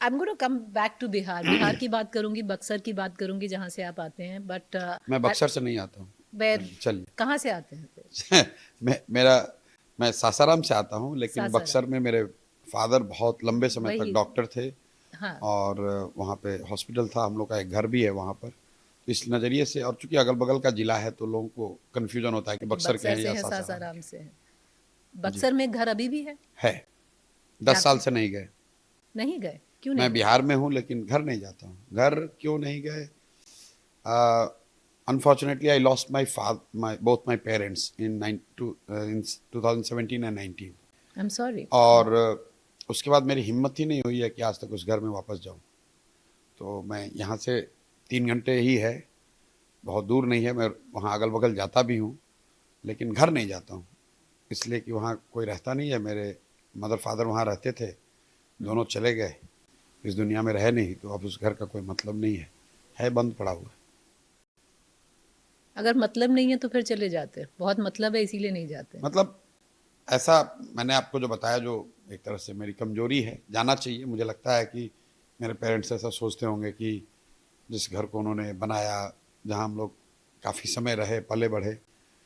I'm going to come back to Bihar. Bihar की बात करूंगी, बक्सर की बात करूंगी, जहाँ से आप आते हैं। बट मैं बक्सर से नहीं आता वेर हूँ। चलिए। कहाँ से आते हैं फिर? मेरा मैं सासाराम से आता हूँ, लेकिन सासाराम। बक्सर में मेरे फादर बहुत लंबे समय तक वही। डॉक्टर थे। हाँ। और वहाँ पे हॉस्पिटल था, हम लोग का एक घर भी है वहाँ पर। तो इस नज़रिए से, और चूंकि अगल बगल का जिला है तो लोगों को कन्फ्यूजन होता है कि कि बक्सर के बक्सर हैं से या है, सासाराम सासाराम के। से है। जी। बक्सर में घर अभी भी है? है। 10 साल आपके से नहीं गए। नहीं गए? क्यों नहीं मैं गए? बिहार में हूँ लेकिन घर नहीं जाता हूँ। घर क्यों नहीं गए? Unfortunately, I lost both my parents in 2017 and 19। I am sorry. और उसके बाद मेरी हिम्मत ही नहीं हुई है कि आज तक उस घर में वापस जाऊं। तो मैं यहाँ से 3 घंटे ही है, बहुत दूर नहीं है। मैं वहाँ अगल बगल जाता भी हूँ, लेकिन घर नहीं जाता हूँ, इसलिए कि वहाँ कोई रहता नहीं है। मेरे मदर फादर वहाँ रहते थे, दोनों चले गए, इस दुनिया में रहे नहीं, तो अब उस घर का कोई मतलब नहीं है बंद पड़ा हुआ। अगर मतलब नहीं है तो फिर चले जाते? बहुत मतलब है इसीलिए नहीं जाते? मतलब ऐसा, मैंने आपको जो बताया, जो एक तरह से मेरी कमजोरी है, जाना चाहिए। मुझे लगता है कि मेरे पेरेंट्स ऐसा सोचते होंगे कि जिस घर को उन्होंने बनाया, जहाँ हम लोग काफ़ी समय रहे, पले बढ़े।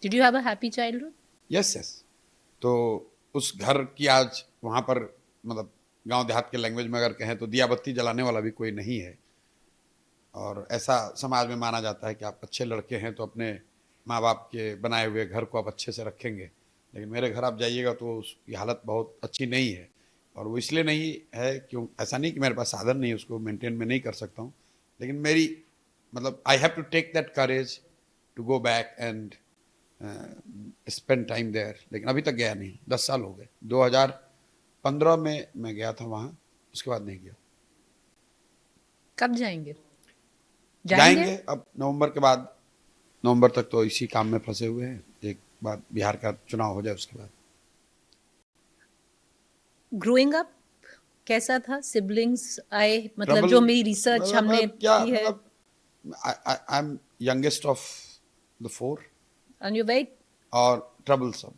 Did you have a happy childhood? Yes yes. तो उस घर की आज वहाँ पर, मतलब गांव देहात के लैंग्वेज में अगर कहें तो दिया बत्ती जलाने वाला भी कोई नहीं है। और ऐसा समाज में माना जाता है कि आप अच्छे लड़के हैं तो अपने माँ बाप के बनाए हुए घर को आप अच्छे से रखेंगे। लेकिन मेरे घर आप जाइएगा तो उसकी हालत बहुत अच्छी नहीं है। और वो इसलिए नहीं है, क्यों, ऐसा नहीं कि मेरे पास साधन नहीं, उसको मेंटेन में नहीं कर सकता हूँ, लेकिन मेरी, मतलब I have to take that courage to go back and spend time there. लेकिन अभी तक गया नहीं, 10 साल हो गए। 2015 में मैं गया था वहाँ, उसके बाद नहीं गया। कब जाएंगे? जाएंगे? जाएंगे अब नवंबर के बाद। नवंबर तक तो इसी काम में फंसे हुए हैं, एक बार बिहार का चुनाव हो जाए उसके बाद। ग्रोइंग अप कैसा था? सिबलिंग्स आए, मतलब ट्रबल, जो मेरी रिसर्च हमने मतलब क्या, की है। मतलब I am youngest of the 4। And you very और ट्रबल सब।